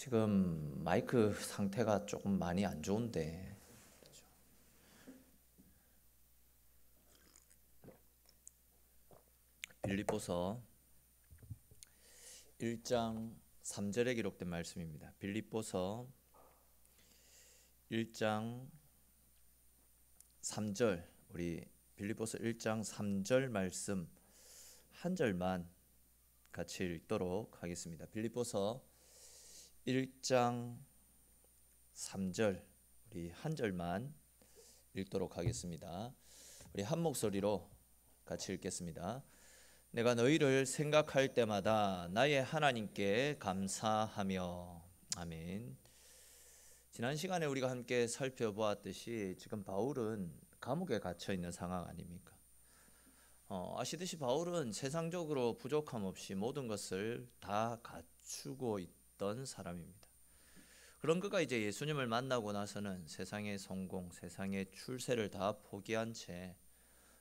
지금 마이크 상태가 조금 많이 안 좋은데 빌립보서 1장 3절에 기록된 말씀입니다. 빌립보서 1장 3절, 우리 빌립보서 1장 3절 말씀 한 절만 같이 읽도록 하겠습니다. 빌립보서 1장 3절 우리 한 절만 읽도록 하겠습니다. 우리 한 목소리로 같이 읽겠습니다. 내가 너희를 생각할 때마다 나의 하나님께 감사하며. 아멘. 지난 시간에 우리가 함께 살펴보았듯이 지금 바울은 감옥에 갇혀 있는 상황 아닙니까? 아시듯이 바울은 세상적으로 부족함 없이 모든 것을 다 갖추고 있던 사람입니다. 그런 그가 이제 예수님을 만나고 나서는 세상의 성공, 세상의 출세를 다 포기한 채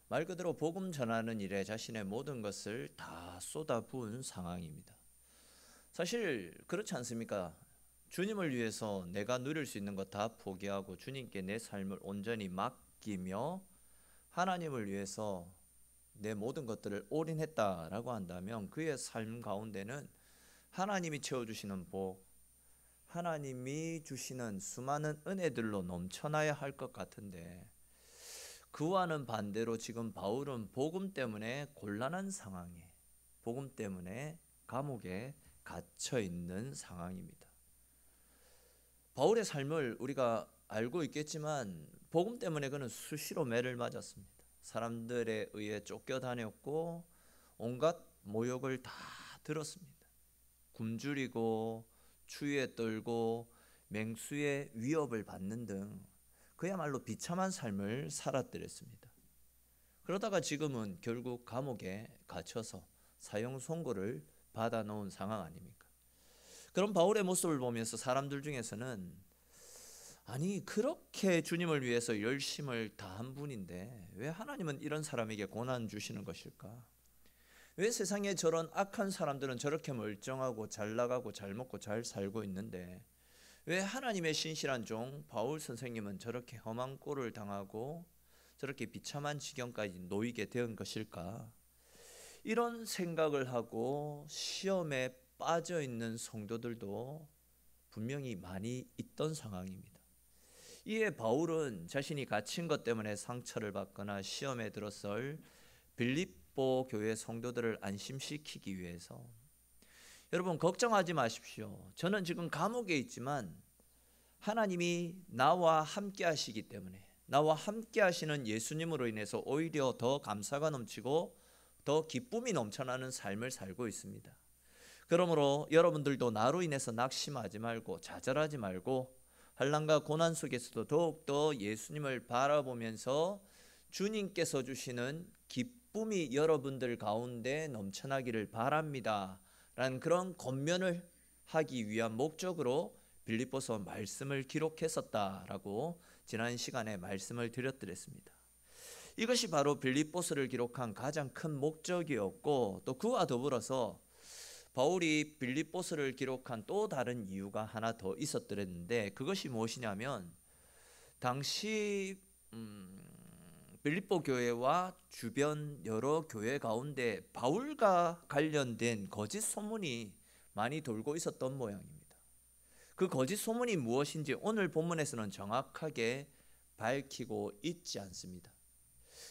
말 그대로 복음 전하는 일에 자신의 모든 것을 다 쏟아부은 상황입니다. 사실 그렇지 않습니까? 주님을 위해서 내가 누릴 수 있는 것 다 포기하고 주님께 내 삶을 온전히 맡기며 하나님을 위해서 내 모든 것들을 올인했다라고 한다면 그의 삶 가운데는 하나님이 채워주시는 복, 하나님이 주시는 수많은 은혜들로 넘쳐나야 할 것 같은데, 그와는 반대로 지금 바울은 복음 때문에 곤란한 상황에, 복음 때문에 감옥에 갇혀 있는 상황입니다. 바울의 삶을 우리가 알고 있겠지만 복음 때문에 그는 수시로 매를 맞았습니다. 사람들에 의해 쫓겨다녔고 온갖 모욕을 다 들었습니다. 굶주리고 추위에 떨고 맹수의 위협을 받는 등 그야말로 비참한 삶을 살았더랬습니다. 그러다가 지금은 결국 감옥에 갇혀서 사형 선고를 받아놓은 상황 아닙니까? 그런 바울의 모습을 보면서 사람들 중에서는 아니 그렇게 주님을 위해서 열심을 다한 분인데 왜 하나님은 이런 사람에게 고난 주시는 것일까? 왜 세상에 저런 악한 사람들은 저렇게 멀쩡하고 잘 나가고 잘 먹고 잘 살고 있는데 왜 하나님의 신실한 종 바울 선생님은 저렇게 험한 꼴을 당하고 저렇게 비참한 지경까지 놓이게 된 것일까? 이런 생각을 하고 시험에 빠져 있는 성도들도 분명히 많이 있던 상황입니다. 이에 바울은 자신이 갇힌 것 때문에 상처를 받거나 시험에 들었을 빌립보 교회 성도들을 안심시키기 위해서, 여러분 걱정하지 마십시오. 저는 지금 감옥에 있지만 하나님이 나와 함께 하시기 때문에, 나와 함께 하시는 예수님으로 인해서 오히려 더 감사가 넘치고 더 기쁨이 넘쳐나는 삶을 살고 있습니다. 그러므로 여러분들도 나로 인해서 낙심하지 말고 좌절하지 말고 환난과 고난 속에서도 더욱더 예수님을 바라보면서 주님께서 주시는 기쁨이 여러분들 가운데 넘쳐나기를 바랍니다 라는 그런 권면을 하기 위한 목적으로 빌립보서 말씀을 기록했었다라고 지난 시간에 말씀을 드렸더랬습니다. 이것이 바로 빌립보서를 기록한 가장 큰 목적이었고, 또 그와 더불어서 바울이 빌립보서를 기록한 또 다른 이유가 하나 더 있었더랬는데, 그것이 무엇이냐면 당시 빌립보 교회와 주변 여러 교회 가운데 바울과 관련된 거짓 소문이 많이 돌고 있었던 모양입니다. 그 거짓 소문이 무엇인지 오늘 본문에서는 정확하게 밝히고 있지 않습니다.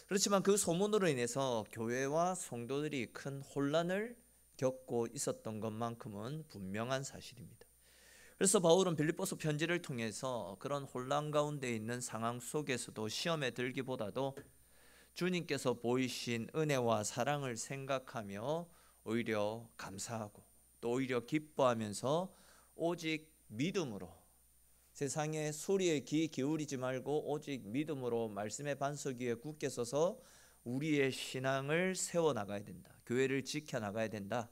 그렇지만 그 소문으로 인해서 교회와 성도들이 큰 혼란을 겪고 있었던 것만큼은 분명한 사실입니다. 그래서 바울은 빌립보서 편지를 통해서 그런 혼란 가운데 있는 상황 속에서도 시험에 들기보다도 주님께서 보이신 은혜와 사랑을 생각하며 오히려 감사하고 또 오히려 기뻐하면서 오직 믿음으로, 세상의 소리에 귀 기울이지 말고 오직 믿음으로 말씀의 반석 위에 굳게 서서 우리의 신앙을 세워나가야 된다, 교회를 지켜나가야 된다,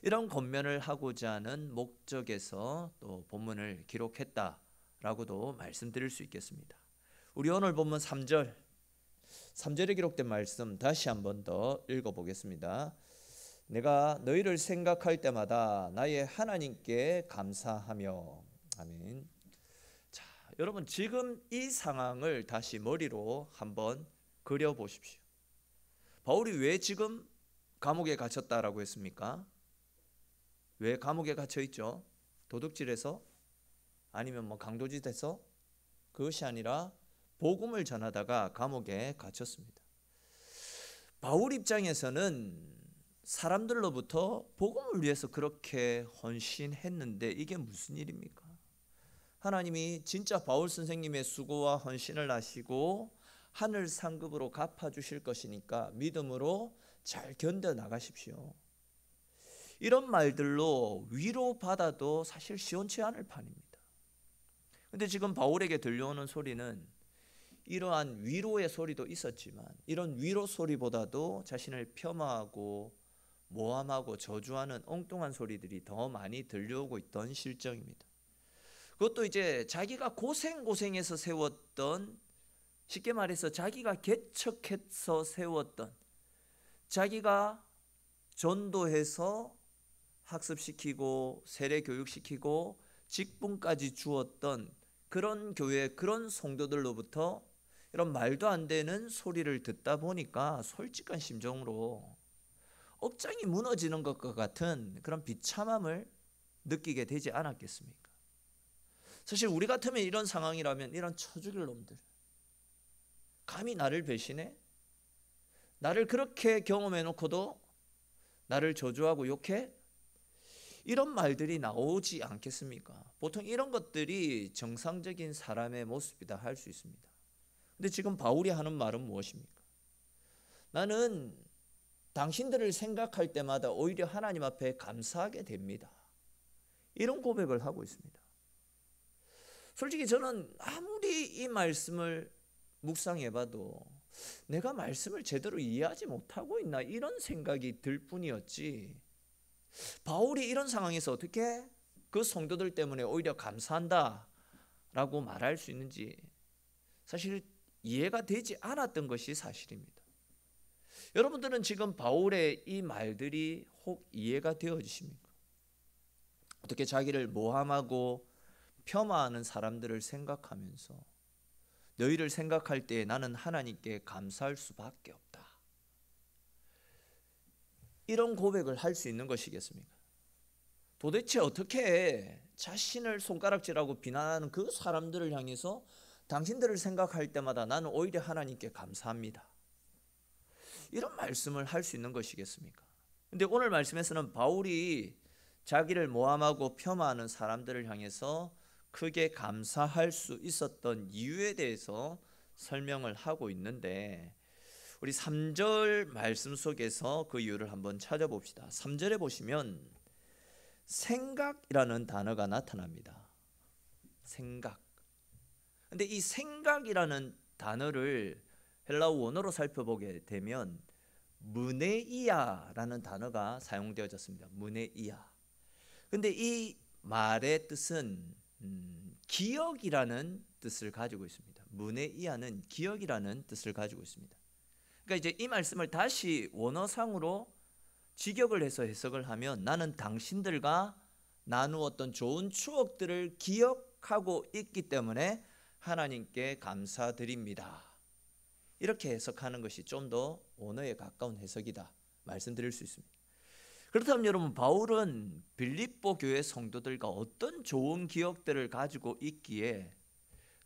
이런 권면을 하고자 하는 목적에서 또 본문을 기록했다라고도 말씀드릴 수 있겠습니다. 우리 오늘 본문 3절에 기록된 말씀 다시 한 번 더 읽어보겠습니다. 내가 너희를 생각할 때마다 나의 하나님께 감사하며. 아멘. 자, 여러분 지금 이 상황을 다시 머리로 한번 그려 보십시오. 바울이 왜 지금 감옥에 갇혔다라고 했습니까? 왜 감옥에 갇혀 있죠? 도둑질해서? 아니면 강도짓해서? 그것이 아니라 복음을 전하다가 감옥에 갇혔습니다. 바울 입장에서는 사람들로부터 복음을 위해서 그렇게 헌신했는데 이게 무슨 일입니까? 하나님이 진짜 바울 선생님의 수고와 헌신을 아시고 하늘 상급으로 갚아주실 것이니까 믿음으로 잘 견뎌 나가십시오. 이런 말들로 위로받아도 사실 시원치 않을 판입니다. 근데 지금 바울에게 들려오는 소리는 이러한 위로의 소리도 있었지만 이런 위로 소리보다도 자신을 폄하하고 모함하고 저주하는 엉뚱한 소리들이 더 많이 들려오고 있던 실정입니다. 그것도 이제 자기가 고생해서 세웠던, 쉽게 말해서 자기가 개척해서 세웠던, 자기가 전도해서 학습시키고 세례 교육시키고 직분까지 주었던 그런 교회, 그런 성도들로부터 이런 말도 안 되는 소리를 듣다 보니까 솔직한 심정으로 억장이 무너지는 것과 같은 그런 비참함을 느끼게 되지 않았겠습니까? 사실 우리 같으면 이런 상황이라면 이런 쳐죽일 놈들, 감히 나를 배신해? 나를 그렇게 경험해 놓고도 나를 저주하고 욕해? 이런 말들이 나오지 않겠습니까? 보통 이런 것들이 정상적인 사람의 모습이다 할 수 있습니다. 근데 지금 바울이 하는 말은 무엇입니까? 나는 당신들을 생각할 때마다 오히려 하나님 앞에 감사하게 됩니다. 이런 고백을 하고 있습니다. 솔직히 저는 아무리 이 말씀을 묵상해봐도 내가 말씀을 제대로 이해하지 못하고 있나 이런 생각이 들 뿐이었지, 바울이 이런 상황에서 어떻게 그 성도들 때문에 오히려 감사한다 라고 말할 수 있는지 사실 이해가 되지 않았던 것이 사실입니다. 여러분들은 지금 바울의 이 말들이 혹 이해가 되어지십니까? 어떻게 자기를 모함하고 폄하하는 사람들을 생각하면서 너희를 생각할 때 나는 하나님께 감사할 수밖에 없다, 이런 고백을 할 수 있는 것이겠습니까? 도대체 어떻게 자신을 손가락질하고 비난하는 그 사람들을 향해서 당신들을 생각할 때마다 나는 오히려 하나님께 감사합니다, 이런 말씀을 할 수 있는 것이겠습니까? 근데 오늘 말씀에서는 바울이 자기를 모함하고 폄하하는 사람들을 향해서 크게 감사할 수 있었던 이유에 대해서 설명을 하고 있는데, 우리 3절 말씀 속에서 그 이유를 한번 찾아봅시다. 3절에 보시면 생각이라는 단어가 나타납니다. 생각. 근데 이 생각이라는 단어를 헬라어 원어로 살펴보게 되면 무네이아라는 단어가 사용되어졌습니다. 무네이아. 근데 이 말의 뜻은 기억이라는 뜻을 가지고 있습니다. 무네이아는 기억이라는 뜻을 가지고 있습니다. 그러니까 이제 이 말씀을 다시 원어상으로 직역을 해서 해석을 하면 나는 당신들과 나누었던 좋은 추억들을 기억하고 있기 때문에 하나님께 감사드립니다, 이렇게 해석하는 것이 좀 더 원어에 가까운 해석이다 말씀드릴 수 있습니다. 그렇다면 여러분, 바울은 빌립보 교회 성도들과 어떤 좋은 기억들을 가지고 있기에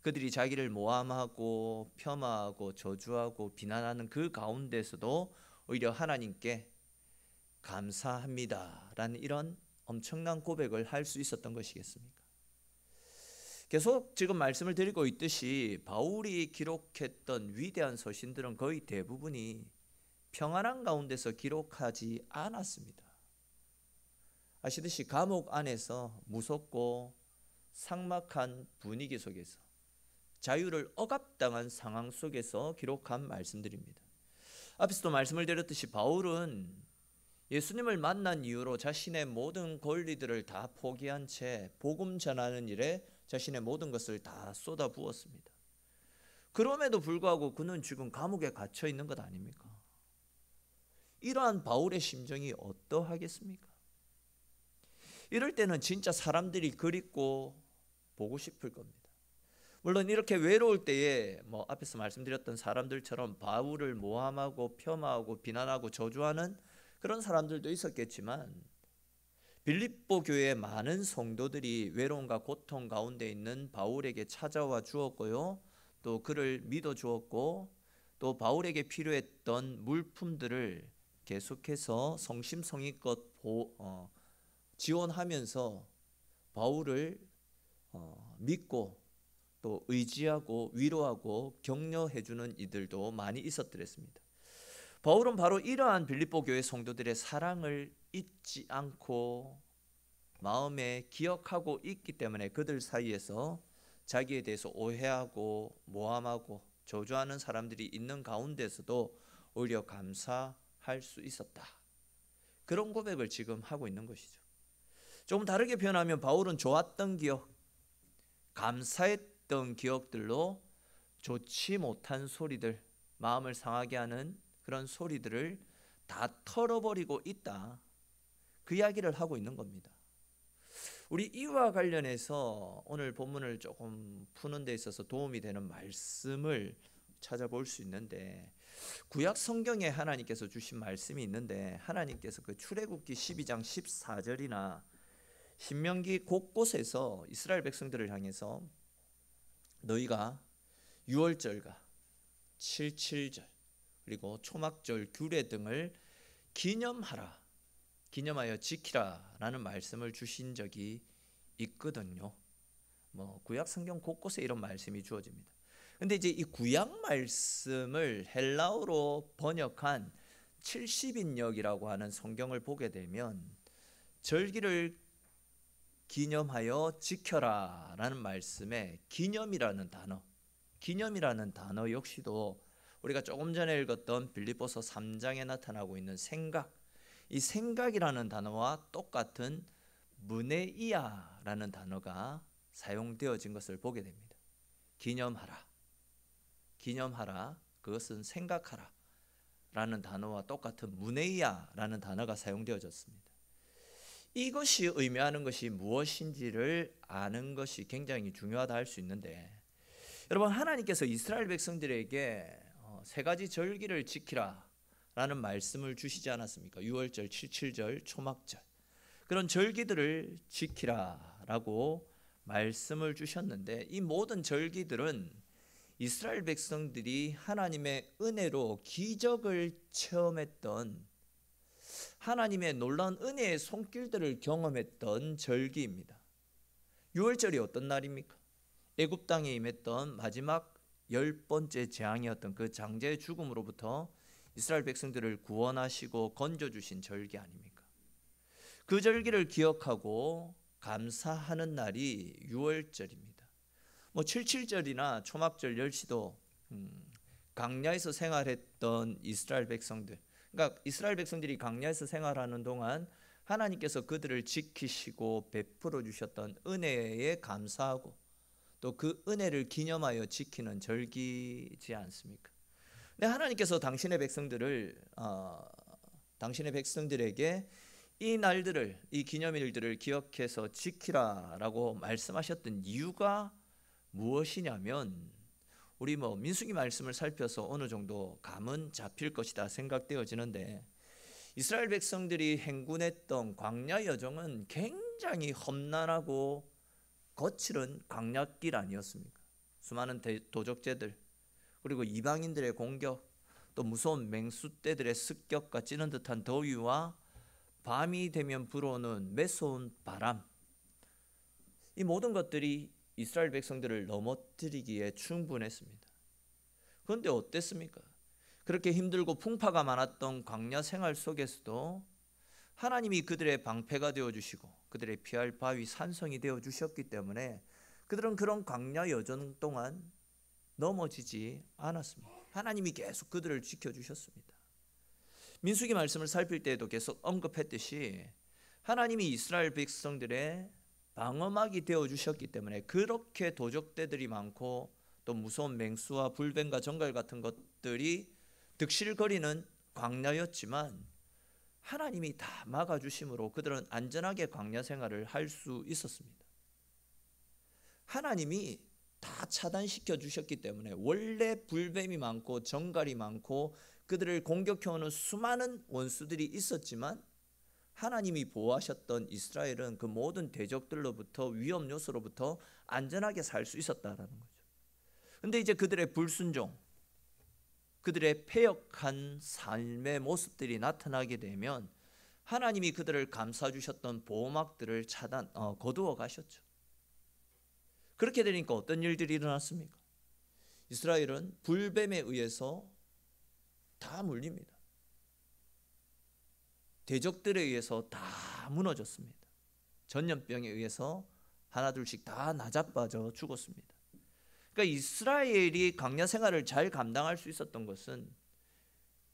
그들이 자기를 모함하고 폄하하고 저주하고 비난하는 그 가운데서도 오히려 하나님께 감사합니다 라는 이런 엄청난 고백을 할 수 있었던 것이겠습니까? 계속 지금 말씀을 드리고 있듯이 바울이 기록했던 위대한 서신들은 거의 대부분이 평안한 가운데서 기록하지 않았습니다. 아시듯이 감옥 안에서 무섭고 삭막한 분위기 속에서 자유를 억압당한 상황 속에서 기록한 말씀들입니다. 앞에서도 말씀을 드렸듯이 바울은 예수님을 만난 이후로 자신의 모든 권리들을 다 포기한 채 복음 전하는 일에 자신의 모든 것을 다 쏟아부었습니다. 그럼에도 불구하고 그는 지금 감옥에 갇혀 있는 것 아닙니까? 이러한 바울의 심정이 어떠하겠습니까? 이럴 때는 진짜 사람들이 그립고 보고 싶을 겁니다. 물론 이렇게 외로울 때에 앞에서 말씀드렸던 사람들처럼 바울을 모함하고 폄하하고 비난하고 저주하는 그런 사람들도 있었겠지만, 빌립보 교회의 많은 성도들이 외로움과 고통 가운데 있는 바울에게 찾아와 주었고요, 또 그를 믿어 주었고, 또 바울에게 필요했던 물품들을 계속해서 성심성의껏 지원하면서 바울을 믿고 또 의지하고 위로하고 격려해주는 이들도 많이 있었더랬습니다. 바울은 바로 이러한 빌립보 교회 성도들의 사랑을 잊지 않고 마음에 기억하고 있기 때문에 그들 사이에서 자기에 대해서 오해하고 모함하고 저주하는 사람들이 있는 가운데서도 오히려 감사할 수 있었다. 그런 고백을 지금 하고 있는 것이죠. 조금 다르게 표현하면 바울은 좋았던 기억, 감사했던 기억들로 좋지 못한 소리들, 마음을 상하게 하는 그런 소리들을 다 털어버리고 있다. 그 이야기를 하고 있는 겁니다. 우리 이와 관련해서 오늘 본문을 조금 푸는 데 있어서 도움이 되는 말씀을 찾아볼 수 있는데, 구약 성경에 하나님께서 주신 말씀이 있는데, 하나님께서 그 출애굽기 12장 14절이나 신명기 곳곳에서 이스라엘 백성들을 향해서 너희가 유월절과 칠칠절 그리고 초막절, 규례 등을 기념하여 지키라 라는 말씀을 주신 적이 있거든요. 구약 성경 곳곳에 이런 말씀이 주어집니다. 근데 이제 이 구약 말씀을 헬라어로 번역한 70인역이라고 하는 성경을 보게 되면 절기를 기념하여 지켜라 라는 말씀에 기념이라는 단어 역시도 우리가 조금 전에 읽었던 빌립보서 3장에 나타나고 있는 이 생각이라는 단어와 똑같은 무네이아라는 단어가 사용되어진 것을 보게 됩니다. 기념하라, 그것은 생각하라 라는 단어와 똑같은 무네이아라는 단어가 사용되어졌습니다. 이것이 의미하는 것이 무엇인지를 아는 것이 굉장히 중요하다 할 수 있는데, 여러분, 하나님께서 이스라엘 백성들에게 세 가지 절기를 지키라 라는 말씀을 주시지 않았습니까? 유월절, 칠칠절, 초막절, 그런 절기들을 지키라 라고 말씀을 주셨는데, 이 모든 절기들은 이스라엘 백성들이 하나님의 은혜로 기적을 체험했던, 하나님의 놀라운 은혜의 손길들을 경험했던 절기입니다. 유월절이 어떤 날입니까? 애굽 땅에 임했던 마지막 10번째 재앙이었던 그 장자의 죽음으로부터 이스라엘 백성들을 구원하시고 건져주신 절기 아닙니까? 그 절기를 기억하고 감사하는 날이 유월절입니다. 칠칠절이나 초막절, 열시도 광야에서 생활했던 이스라엘 백성들, 그러니까 이스라엘 백성들이 광야에서 생활하는 동안 하나님께서 그들을 지키시고 베풀어 주셨던 은혜에 감사하고 또 그 은혜를 기념하여 지키는 절기지 않습니까? 근데 하나님께서 당신의 백성들에게 이 날들을, 이 기념일들을 기억해서 지키라라고 말씀하셨던 이유가 무엇이냐면, 우리 민수기 말씀을 살펴서 어느 정도 감은 잡힐 것이다 생각되어지는데, 이스라엘 백성들이 행군했던 광야 여정은 굉장히 험난하고 거칠은 광야길 아니었습니까? 수많은 도적제들, 그리고 이방인들의 공격, 또 무서운 맹수떼들의 습격과 찌는 듯한 더위와 밤이 되면 불어오는 매서운 바람, 이 모든 것들이 이스라엘 백성들을 넘어뜨리기에 충분했습니다. 그런데 어땠습니까? 그렇게 힘들고 풍파가 많았던 광야 생활 속에서도 하나님이 그들의 방패가 되어주시고 그들의 피할 바위, 산성이 되어주셨기 때문에 그들은 그런 광야 여정 동안 넘어지지 않았습니다. 하나님이 계속 그들을 지켜주셨습니다. 민수기 말씀을 살필 때에도 계속 언급했듯이 하나님이 이스라엘 백성들의 방어막이 되어주셨기 때문에 그렇게 도적대들이 많고 또 무서운 맹수와 불뱀과 정갈 같은 것들이 득실거리는 광야였지만 하나님이 다 막아주심으로 그들은 안전하게 광야 생활을 할 수 있었습니다. 하나님이 다 차단시켜 주셨기 때문에 원래 불뱀이 많고 정갈이 많고 그들을 공격해오는 수많은 원수들이 있었지만 하나님이 보호하셨던 이스라엘은 그 모든 대적들로부터 위험 요소로부터 안전하게 살 수 있었다라는 거죠. 근데 이제 그들의 불순종, 그들의 패역한 삶의 모습들이 나타나게 되면 하나님이 그들을 감싸 주셨던 보호막들을 거두어 가셨죠. 그렇게 되니까 어떤 일들이 일어났습니까? 이스라엘은 불뱀에 의해서 다 물립니다. 대적들에 의해서 다 무너졌습니다. 전염병에 의해서 하나둘씩 다 나자빠져 죽었습니다. 그러니까 이스라엘이 광야 생활을 잘 감당할 수 있었던 것은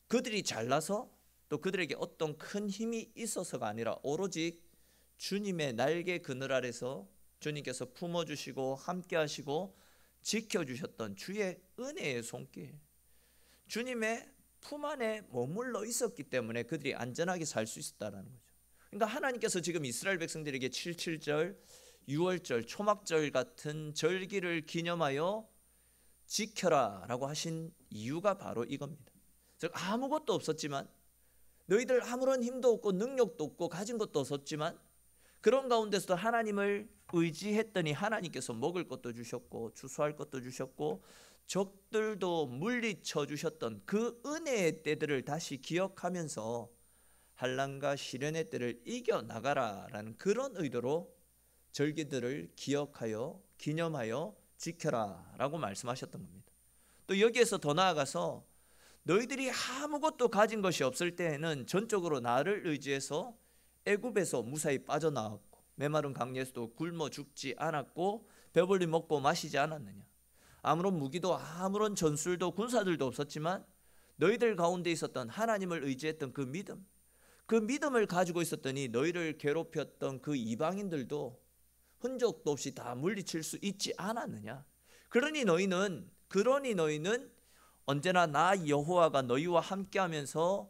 그들이 잘나서 또 그들에게 어떤 큰 힘이 있어서가 아니라 오로지 주님의 날개 그늘 아래서 주님께서 품어주시고 함께하시고 지켜주셨던 주의 은혜의 손길, 주님의 품 안에 머물러 있었기 때문에 그들이 안전하게 살 수 있었다는 거죠. 그러니까 하나님께서 지금 이스라엘 백성들에게 77절, 6월절, 초막절 같은 절기를 기념하여 지켜라 라고 하신 이유가 바로 이겁니다. 즉 아무것도 없었지만, 너희들 아무런 힘도 없고 능력도 없고 가진 것도 없었지만 그런 가운데서도 하나님을 의지했더니 하나님께서 먹을 것도 주셨고 주수할 것도 주셨고 적들도 물리쳐 주셨던 그 은혜의 때들을 다시 기억하면서 환난과 시련의 때를 이겨나가라라는 그런 의도로 절기들을 기억하여 기념하여 지켜라 라고 말씀하셨던 겁니다. 또 여기에서 더 나아가서 너희들이 아무것도 가진 것이 없을 때에는 전적으로 나를 의지해서 애굽에서 무사히 빠져나왔고 메마른 강야에서도 굶어 죽지 않았고 배불리 먹고 마시지 않았느냐. 아무런 무기도 아무런 전술도 군사들도 없었지만 너희들 가운데 있었던 하나님을 의지했던 그 믿음을 가지고 있었더니 너희를 괴롭혔던 그 이방인들도 흔적도 없이 다 물리칠 수 있지 않았느냐. 그러니 너희는 언제나 나 여호와가 너희와 함께하면서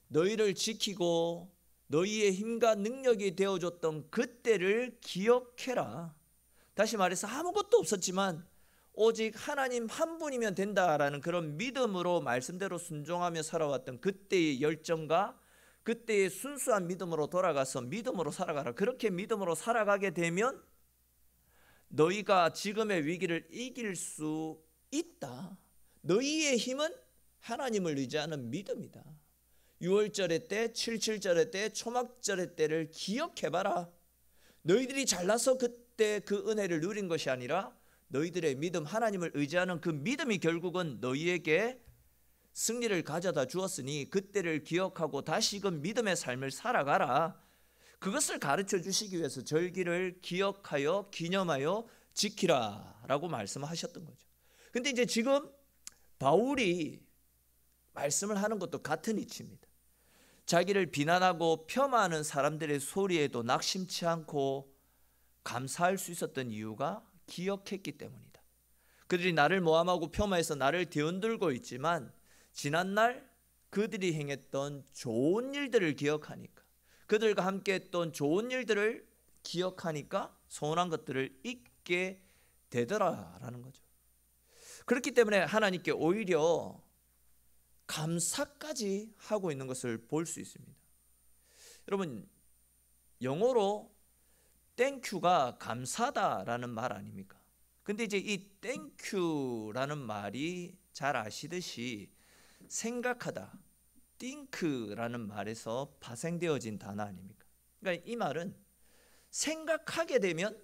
너희를 지키고 너희의 힘과 능력이 되어줬던 그때를 기억해라. 다시 말해서 아무것도 없었지만 오직 하나님 한 분이면 된다라는 그런 믿음으로 말씀대로 순종하며 살아왔던 그때의 열정과 그때의 순수한 믿음으로 돌아가서 믿음으로 살아가라. 그렇게 믿음으로 살아가게 되면 너희가 지금의 위기를 이길 수 있다. 너희의 힘은 하나님을 의지하는 믿음이다. 6월절의 때, 77절의 때, 초막절의 때를 기억해봐라. 너희들이 잘나서 그때 그 은혜를 누린 것이 아니라 너희들의 믿음, 하나님을 의지하는 그 믿음이 결국은 너희에게 승리를 가져다 주었으니 그때를 기억하고 다시금 믿음의 삶을 살아가라. 그것을 가르쳐 주시기 위해서 절기를 기억하여 기념하여 지키라 라고 말씀하셨던 거죠. 근데 이제 지금 바울이 말씀을 하는 것도 같은 이치입니다. 자기를 비난하고 폄하하는 사람들의 소리에도 낙심치 않고 감사할 수 있었던 이유가 기억했기 때문이다. 그들이 나를 모함하고 폄하해서 나를 뒤흔들고 있지만 지난날 그들이 행했던 좋은 일들을 기억하니까, 그들과 함께 했던 좋은 일들을 기억하니까 서운한 것들을 잊게 되더라라는 거죠. 그렇기 때문에 하나님께 오히려 감사까지 하고 있는 것을 볼 수 있습니다. 여러분, 영어로 땡큐가 감사다라는 말 아닙니까? 근데 이제 이 땡큐라는 말이 잘 아시듯이 생각하다, think라는 말에서 파생되어진 단어 아닙니까? 그러니까 이 말은 생각하게 되면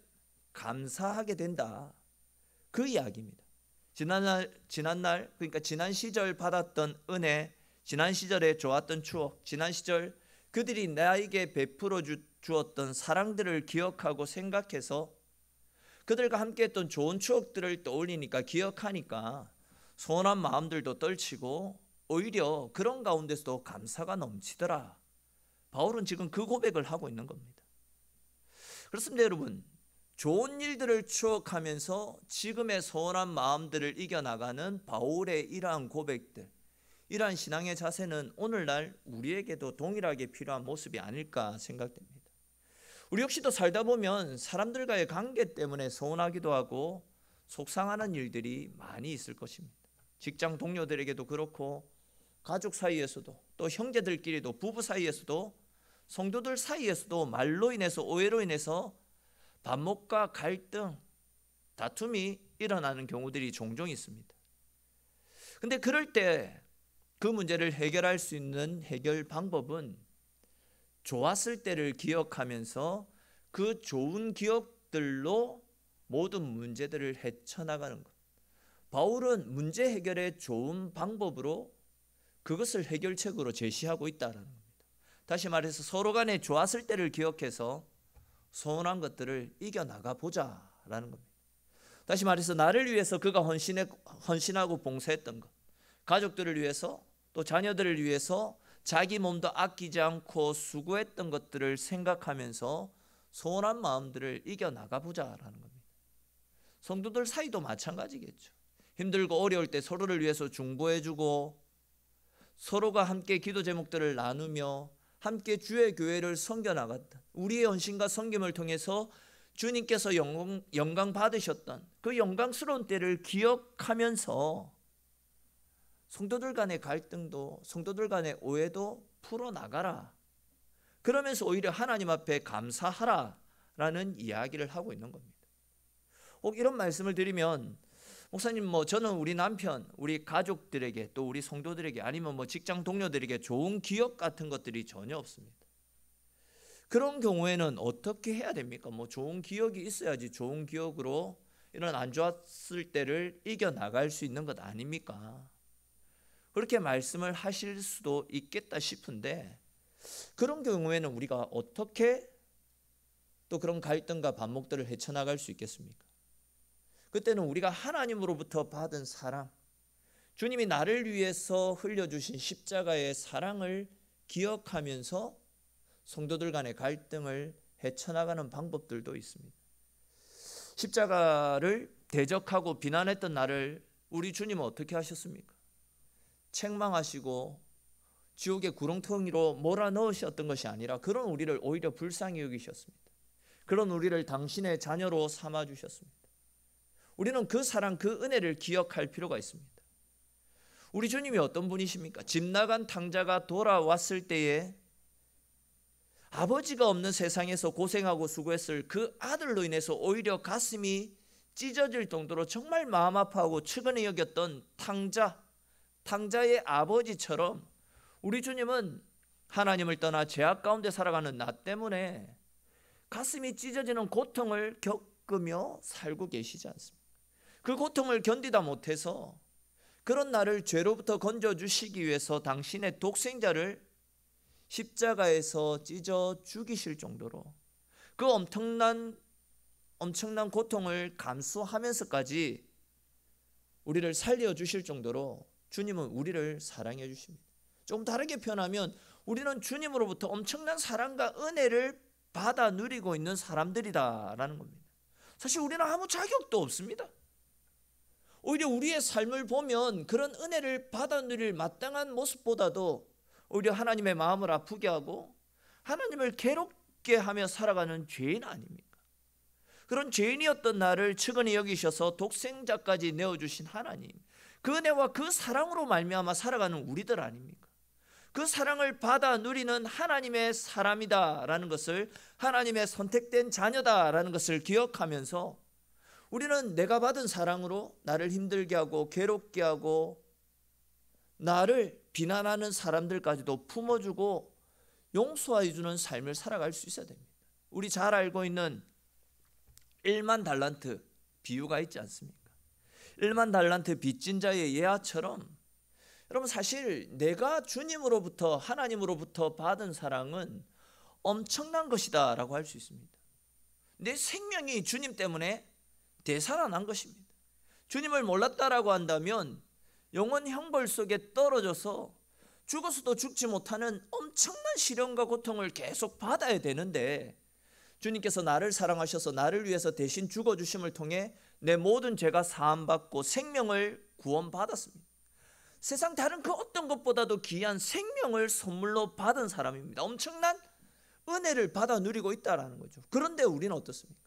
감사하게 된다, 그 이야기입니다. 지난날 그러니까 지난 시절 받았던 은혜, 지난 시절에 좋았던 추억, 지난 시절 그들이 나에게 베풀어 주었던 사랑들을 기억하고 생각해서 그들과 함께 했던 좋은 추억들을 떠올리니까, 기억하니까 서운한 마음들도 떨치고 오히려 그런 가운데서도 감사가 넘치더라. 바울은 지금 그 고백을 하고 있는 겁니다. 그렇습니다, 여러분. 좋은 일들을 추억하면서 지금의 서운한 마음들을 이겨나가는 바울의 이러한 고백들, 이러한 신앙의 자세는 오늘날 우리에게도 동일하게 필요한 모습이 아닐까 생각됩니다. 우리 역시도 살다 보면 사람들과의 관계 때문에 서운하기도 하고 속상하는 일들이 많이 있을 것입니다. 직장 동료들에게도 그렇고 가족 사이에서도 또 형제들끼리도 부부 사이에서도 성도들 사이에서도 말로 인해서 오해로 인해서 반목과 갈등, 다툼이 일어나는 경우들이 종종 있습니다. 근데 그럴 때 그 문제를 해결할 수 있는 해결 방법은 좋았을 때를 기억하면서 그 좋은 기억들로 모든 문제들을 헤쳐나가는 것. 바울은 문제 해결의 좋은 방법으로 그것을 해결책으로 제시하고 있다는 겁니다. 다시 말해서 서로 간에 좋았을 때를 기억해서 서운한 것들을 이겨나가 보자라는 겁니다. 다시 말해서 나를 위해서 그가 헌신하고 봉사했던 것, 가족들을 위해서 또 자녀들을 위해서 자기 몸도 아끼지 않고 수고했던 것들을 생각하면서 서운한 마음들을 이겨나가 보자라는 겁니다. 성도들 사이도 마찬가지겠죠. 힘들고 어려울 때 서로를 위해서 중보해주고 서로가 함께 기도 제목들을 나누며 함께 주의 교회를 섬겨나갔던 우리의 헌신과 섬김을 통해서 주님께서 영광 받으셨던 그 영광스러운 때를 기억하면서 성도들 간의 갈등도 성도들 간의 오해도 풀어나가라. 그러면서 오히려 하나님 앞에 감사하라라는 이야기를 하고 있는 겁니다. 꼭 이런 말씀을 드리면 목사님 저는 우리 남편, 우리 가족들에게 또 우리 성도들에게 아니면 직장 동료들에게 좋은 기억 같은 것들이 전혀 없습니다. 그런 경우에는 어떻게 해야 됩니까? 좋은 기억이 있어야지 좋은 기억으로 이런 안 좋았을 때를 이겨나갈 수 있는 것 아닙니까? 그렇게 말씀을 하실 수도 있겠다 싶은데 그런 경우에는 우리가 어떻게 또 그런 갈등과 반목들을 헤쳐나갈 수 있겠습니까? 그때는 우리가 하나님으로부터 받은 사랑, 주님이 나를 위해서 흘려주신 십자가의 사랑을 기억하면서 성도들 간의 갈등을 헤쳐나가는 방법들도 있습니다. 십자가를 대적하고 비난했던 나를 우리 주님은 어떻게 하셨습니까? 책망하시고 지옥의 구렁텅이로 몰아넣으셨던 것이 아니라 그런 우리를 오히려 불쌍히 여기셨습니다. 그런 우리를 당신의 자녀로 삼아주셨습니다. 우리는 그 사랑, 그 은혜를 기억할 필요가 있습니다. 우리 주님이 어떤 분이십니까? 집 나간 탕자가 돌아왔을 때에 아버지가 없는 세상에서 고생하고 수고했을 그 아들로 인해서 오히려 가슴이 찢어질 정도로 정말 마음 아파하고 측은히 여겼던 탕자의 아버지처럼 우리 주님은 하나님을 떠나 죄악 가운데 살아가는 나 때문에 가슴이 찢어지는 고통을 겪으며 살고 계시지 않습니까? 그 고통을 견디다 못해서 그런 나를 죄로부터 건져주시기 위해서 당신의 독생자를 십자가에서 찢어 죽이실 정도로 그 엄청난 고통을 감수하면서까지 우리를 살려주실 정도로 주님은 우리를 사랑해 주십니다. 조금 다르게 표현하면 우리는 주님으로부터 엄청난 사랑과 은혜를 받아 누리고 있는 사람들이다라는 겁니다. 사실 우리는 아무 자격도 없습니다. 오히려 우리의 삶을 보면 그런 은혜를 받아 누릴 마땅한 모습보다도 오히려 하나님의 마음을 아프게 하고 하나님을 괴롭게 하며 살아가는 죄인 아닙니까? 그런 죄인이었던 나를 측은히 여기셔서 독생자까지 내어주신 하나님, 그 은혜와 그 사랑으로 말미암아 살아가는 우리들 아닙니까? 그 사랑을 받아 누리는 하나님의 사람이다라는 것을, 하나님의 선택된 자녀다라는 것을 기억하면서 우리는 내가 받은 사랑으로 나를 힘들게 하고 괴롭게 하고 나를 비난하는 사람들까지도 품어주고 용서해주는 삶을 살아갈 수 있어야 됩니다. 우리 잘 알고 있는 1만 달란트 비유가 있지 않습니까? 1만 달란트 빚진 자의 예화처럼 여러분, 사실 내가 주님으로부터, 하나님으로부터 받은 사랑은 엄청난 것이다 라고 할 수 있습니다. 내 생명이 주님 때문에 되살아난 것입니다. 주님을 몰랐다라고 한다면 영원 형벌 속에 떨어져서 죽어서도 죽지 못하는 엄청난 시련과 고통을 계속 받아야 되는데, 주님께서 나를 사랑하셔서 나를 위해서 대신 죽어주심을 통해 내 모든 죄가 사함받고 생명을 구원받았습니다. 세상 다른 그 어떤 것보다도 귀한 생명을 선물로 받은 사람입니다. 엄청난 은혜를 받아 누리고 있다는 거죠. 그런데 우리는 어떻습니까?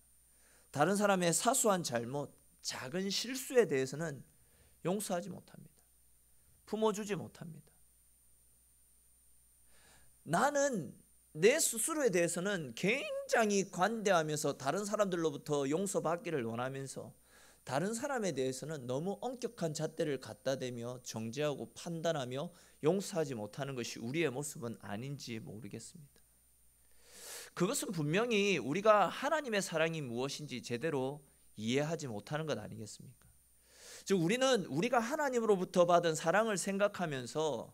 다른 사람의 사소한 잘못, 작은 실수에 대해서는 용서하지 못합니다. 품어주지 못합니다. 나는 내 스스로에 대해서는 굉장히 관대하면서 다른 사람들로부터 용서받기를 원하면서 다른 사람에 대해서는 너무 엄격한 잣대를 갖다 대며 정죄하고 판단하며 용서하지 못하는 것이 우리의 모습은 아닌지 모르겠습니다. 그것은 분명히 우리가 하나님의 사랑이 무엇인지 제대로 이해하지 못하는 것 아니겠습니까? 즉 우리는 우리가 하나님으로부터 받은 사랑을 생각하면서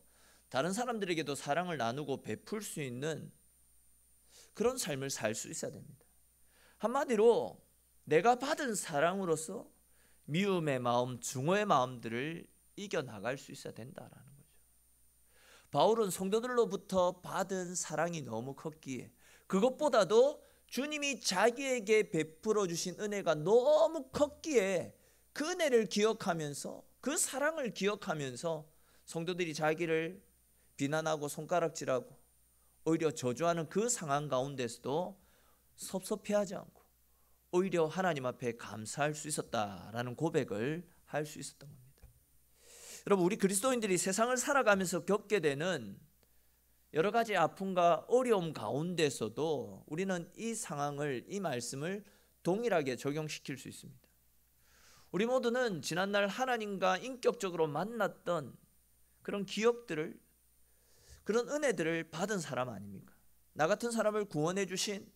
다른 사람들에게도 사랑을 나누고 베풀 수 있는 그런 삶을 살 수 있어야 됩니다. 한마디로 내가 받은 사랑으로서 미움의 마음, 증오의 마음들을 이겨나갈 수 있어야 된다라는 거죠. 바울은 성도들로부터 받은 사랑이 너무 컸기에 그것보다도 주님이 자기에게 베풀어 주신 은혜가 너무 컸기에 그 은혜를 기억하면서 그 사랑을 기억하면서 성도들이 자기를 비난하고 손가락질하고 오히려 저주하는 그 상황 가운데서도 섭섭해하지 않고 오히려 하나님 앞에 감사할 수 있었다라는 고백을 할 수 있었던 겁니다. 여러분, 우리 그리스도인들이 세상을 살아가면서 겪게 되는 여러 가지 아픔과 어려움 가운데서도 우리는 이 상황을, 이 말씀을 동일하게 적용시킬 수 있습니다. 우리 모두는 지난날 하나님과 인격적으로 만났던 그런 기억들을, 그런 은혜들을 받은 사람 아닙니까? 나 같은 사람을 구원해 주신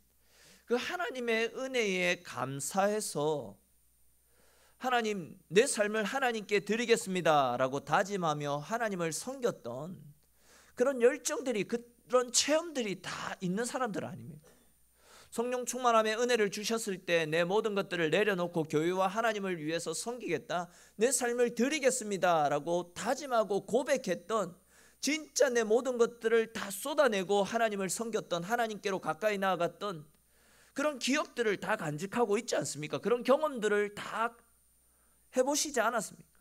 그 하나님의 은혜에 감사해서 하나님, 내 삶을 하나님께 드리겠습니다 라고 다짐하며 하나님을 섬겼던 그런 열정들이, 그런 체험들이 다 있는 사람들 아닙니까? 성령 충만함의 은혜를 주셨을 때 내 모든 것들을 내려놓고 교회와 하나님을 위해서 섬기겠다, 내 삶을 드리겠습니다 라고 다짐하고 고백했던, 진짜 내 모든 것들을 다 쏟아내고 하나님을 섬겼던, 하나님께로 가까이 나아갔던 그런 기억들을 다 간직하고 있지 않습니까? 그런 경험들을 다 해보시지 않았습니까?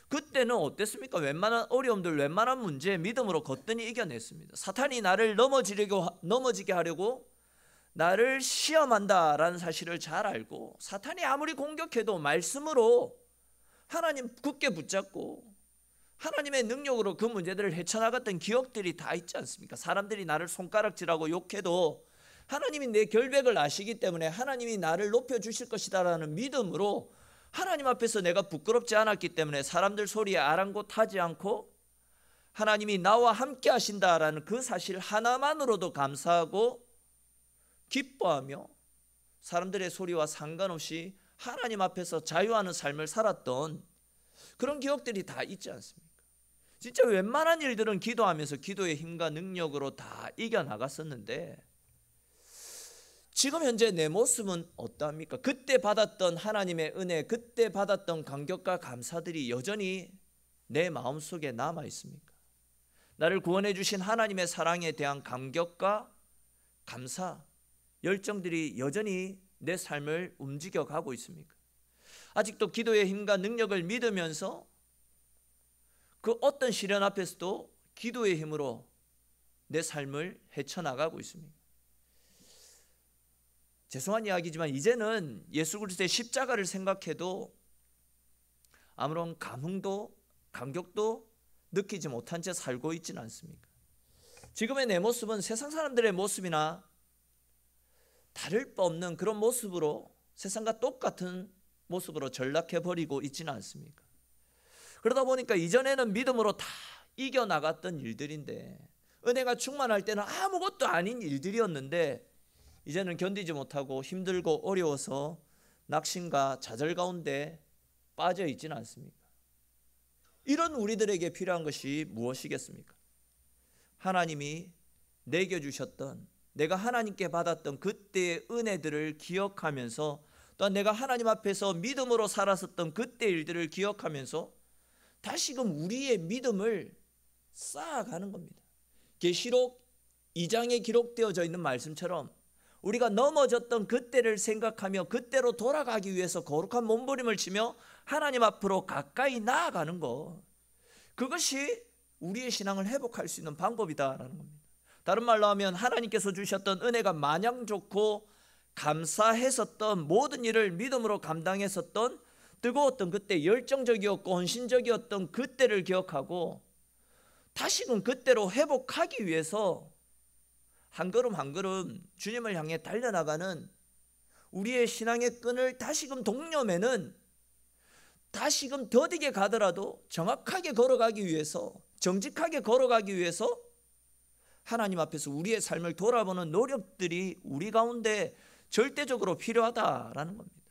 그때는 어땠습니까? 웬만한 어려움들, 웬만한 문제 믿음으로 거뜬히 이겨냈습니다. 사탄이 나를 넘어지게 하려고 나를 시험한다라는 사실을 잘 알고, 사탄이 아무리 공격해도 말씀으로 하나님 굳게 붙잡고 하나님의 능력으로 그 문제들을 헤쳐나갔던 기억들이 다 있지 않습니까? 사람들이 나를 손가락질하고 욕해도 하나님이 내 결백을 아시기 때문에 하나님이 나를 높여주실 것이다라는 믿음으로 하나님 앞에서 내가 부끄럽지 않았기 때문에 사람들 소리에 아랑곳하지 않고 하나님이 나와 함께 하신다라는 그 사실 하나만으로도 감사하고 기뻐하며 사람들의 소리와 상관없이 하나님 앞에서 자유하는 삶을 살았던 그런 기억들이 다 있지 않습니까? 진짜 웬만한 일들은 기도하면서 기도의 힘과 능력으로 다 이겨나갔었는데 지금 현재 내 모습은 어떠합니까? 그때 받았던 하나님의 은혜, 그때 받았던 감격과 감사들이 여전히 내 마음속에 남아 있습니까? 나를 구원해 주신 하나님의 사랑에 대한 감격과 감사, 열정들이 여전히 내 삶을 움직여가고 있습니까? 아직도 기도의 힘과 능력을 믿으면서 그 어떤 시련 앞에서도 기도의 힘으로 내 삶을 헤쳐나가고 있습니다. 죄송한 이야기지만 이제는 예수 그리스도의 십자가를 생각해도 아무런 감흥도 감격도 느끼지 못한 채 살고 있지는 않습니까? 지금의 내 모습은 세상 사람들의 모습이나 다를 바 없는 그런 모습으로, 세상과 똑같은 모습으로 전락해버리고 있지는 않습니까? 그러다 보니까 이전에는 믿음으로 다 이겨나갔던 일들인데, 은혜가 충만할 때는 아무것도 아닌 일들이었는데 이제는 견디지 못하고 힘들고 어려워서 낙심과 좌절 가운데 빠져 있지는 않습니까? 이런 우리들에게 필요한 것이 무엇이겠습니까? 하나님이 내게 주셨던, 내가 하나님께 받았던 그때의 은혜들을 기억하면서, 또한 내가 하나님 앞에서 믿음으로 살았었던 그때 일들을 기억하면서 다시금 우리의 믿음을 쌓아가는 겁니다. 계시록 2장에 기록되어져 있는 말씀처럼 우리가 넘어졌던 그때를 생각하며 그때로 돌아가기 위해서 거룩한 몸부림을 치며 하나님 앞으로 가까이 나아가는 것, 그것이 우리의 신앙을 회복할 수 있는 방법이다라는 겁니다. 다른 말로 하면 하나님께서 주셨던 은혜가 마냥 좋고 감사했었던 모든 일을 믿음으로 감당했었던 뜨거웠던 그때, 열정적이었고 헌신적이었던 그때를 기억하고 다시금 그때로 회복하기 위해서 한 걸음 한 걸음 주님을 향해 달려나가는 우리의 신앙의 끈을 다시금 동여매는, 다시금 더디게 가더라도 정확하게 걸어가기 위해서, 정직하게 걸어가기 위해서 하나님 앞에서 우리의 삶을 돌아보는 노력들이 우리 가운데 절대적으로 필요하다라는 겁니다.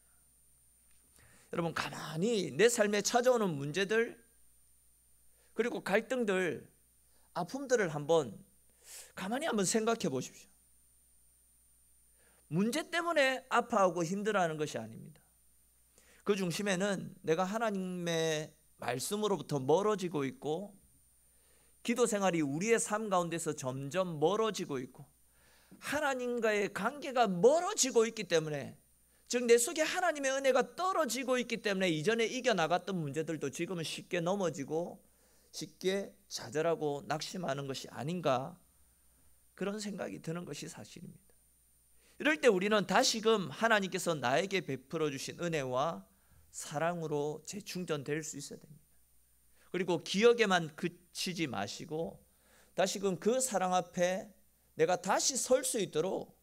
여러분, 가만히 내 삶에 찾아오는 문제들, 그리고 갈등들, 아픔들을 가만히 한번 생각해 보십시오. 문제 때문에 아파하고 힘들어하는 것이 아닙니다. 그 중심에는 내가 하나님의 말씀으로부터 멀어지고 있고, 기도 생활이 우리의 삶 가운데서 점점 멀어지고 있고, 하나님과의 관계가 멀어지고 있기 때문에, 즉 내 속에 하나님의 은혜가 떨어지고 있기 때문에 이전에 이겨나갔던 문제들도 지금은 쉽게 넘어지고 쉽게 좌절하고 낙심하는 것이 아닌가, 그런 생각이 드는 것이 사실입니다. 이럴 때 우리는 다시금 하나님께서 나에게 베풀어 주신 은혜와 사랑으로 재충전될 수 있어야 됩니다. 그리고 기억에만 그치지 마시고 다시금 그 사랑 앞에 내가 다시 설 수 있도록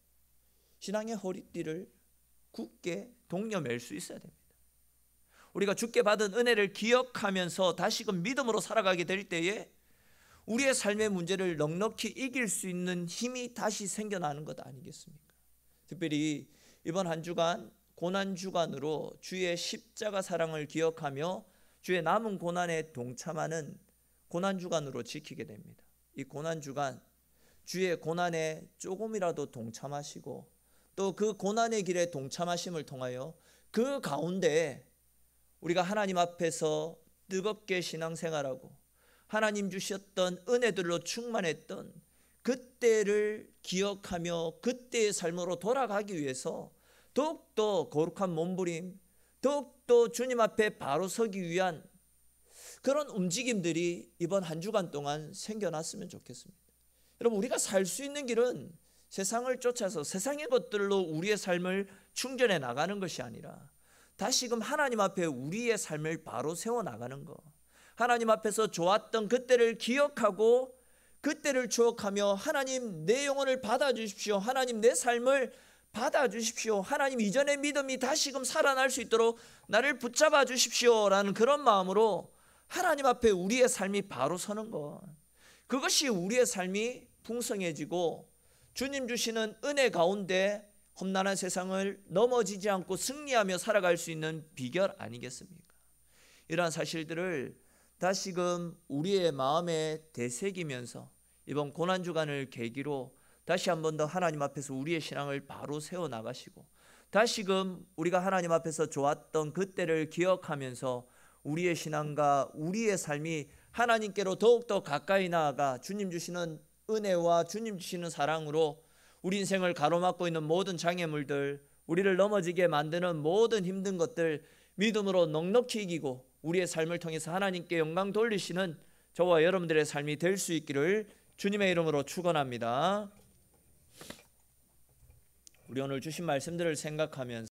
신앙의 허리띠를 굳게 동여맬 수 있어야 됩니다. 우리가 주께 받은 은혜를 기억하면서 다시금 믿음으로 살아가게 될 때에 우리의 삶의 문제를 넉넉히 이길 수 있는 힘이 다시 생겨나는 것 아니겠습니까? 특별히 이번 한 주간 고난주간으로 주의 십자가 사랑을 기억하며 주의 남은 고난에 동참하는 고난주간으로 지키게 됩니다. 이 고난주간, 주의 고난에 조금이라도 동참하시고 또 그 고난의 길에 동참하심을 통하여 그 가운데 우리가 하나님 앞에서 뜨겁게 신앙생활하고 하나님 주셨던 은혜들로 충만했던 그때를 기억하며 그때의 삶으로 돌아가기 위해서 더욱더 거룩한 몸부림, 더욱더 주님 앞에 바로 서기 위한 그런 움직임들이 이번 한 주간 동안 생겨났으면 좋겠습니다. 여러분, 우리가 살 수 있는 길은 세상을 쫓아서 세상의 것들로 우리의 삶을 충전해 나가는 것이 아니라 다시금 하나님 앞에 우리의 삶을 바로 세워나가는 것, 하나님 앞에서 좋았던 그때를 기억하고 그때를 추억하며 하나님 내 영혼을 받아주십시오, 하나님 내 삶을 받아주십시오, 하나님 이전의 믿음이 다시금 살아날 수 있도록 나를 붙잡아 주십시오 라는 그런 마음으로 하나님 앞에 우리의 삶이 바로 서는 것, 그것이 우리의 삶이 풍성해지고 주님 주시는 은혜 가운데 험난한 세상을 넘어지지 않고 승리하며 살아갈 수 있는 비결 아니겠습니까? 이러한 사실들을 다시금 우리의 마음에 되새기면서 이번 고난주간을 계기로 다시 한 번 더 하나님 앞에서 우리의 신앙을 바로 세워나가시고 다시금 우리가 하나님 앞에서 좋았던 그때를 기억하면서 우리의 신앙과 우리의 삶이 하나님께로 더욱더 가까이 나아가 주님 주시는 은혜와 주님 주시는 사랑으로 우리 인생을 가로막고 있는 모든 장애물들, 우리를 넘어지게 만드는 모든 힘든 것들 믿음으로 넉넉히 이기고 우리의 삶을 통해서 하나님께 영광 돌리시는 저와 여러분들의 삶이 될 수 있기를 주님의 이름으로 축원합니다. 우리 오늘 주신 말씀들을 생각하면서